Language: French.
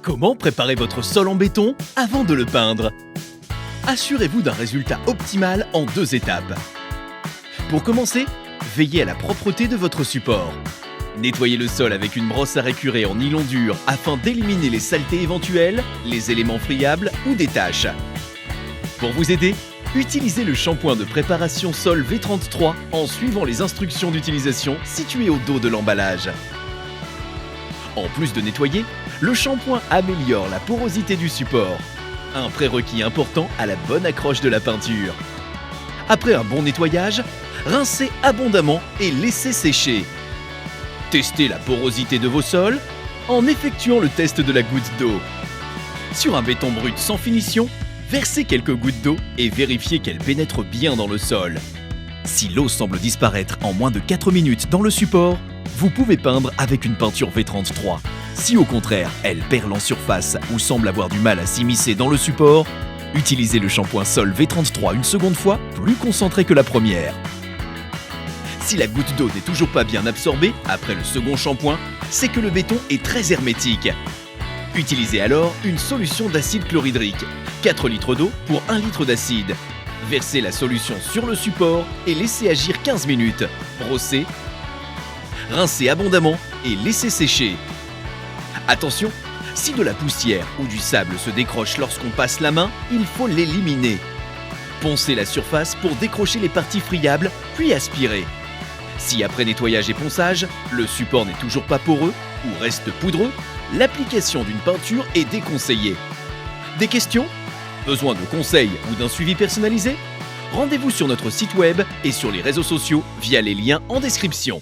Comment préparer votre sol en béton avant de le peindre? Assurez-vous d'un résultat optimal en 2 étapes. Pour commencer, veillez à la propreté de votre support. Nettoyez le sol avec une brosse à récurer en nylon dur afin d'éliminer les saletés éventuelles, les éléments friables ou des taches. Pour vous aider, utilisez le shampoing de préparation sol V33 en suivant les instructions d'utilisation situées au dos de l'emballage. En plus de nettoyer, le shampoing améliore la porosité du support, un prérequis important à la bonne accroche de la peinture. Après un bon nettoyage, rincez abondamment et laissez sécher. Testez la porosité de vos sols en effectuant le test de la goutte d'eau. Sur un béton brut sans finition, versez quelques gouttes d'eau et vérifiez qu'elle pénètre bien dans le sol. Si l'eau semble disparaître en moins de 4 minutes dans le support, vous pouvez peindre avec une peinture V33. Si au contraire, elle perle en surface ou semble avoir du mal à s'immiscer dans le support, utilisez le shampoing sol V33 une seconde fois, plus concentré que la première. Si la goutte d'eau n'est toujours pas bien absorbée après le second shampoing, c'est que le béton est très hermétique. Utilisez alors une solution d'acide chlorhydrique, 4 litres d'eau pour 1 litre d'acide. Versez la solution sur le support et laissez agir 15 minutes. Brossez, rincez abondamment et laissez sécher. Attention, si de la poussière ou du sable se décroche lorsqu'on passe la main, il faut l'éliminer. Poncez la surface pour décrocher les parties friables, puis aspirez. Si après nettoyage et ponçage, le support n'est toujours pas poreux ou reste poudreux, l'application d'une peinture est déconseillée. Des questions? Besoin de conseils ou d'un suivi personnalisé? Rendez-vous sur notre site web et sur les réseaux sociaux via les liens en description.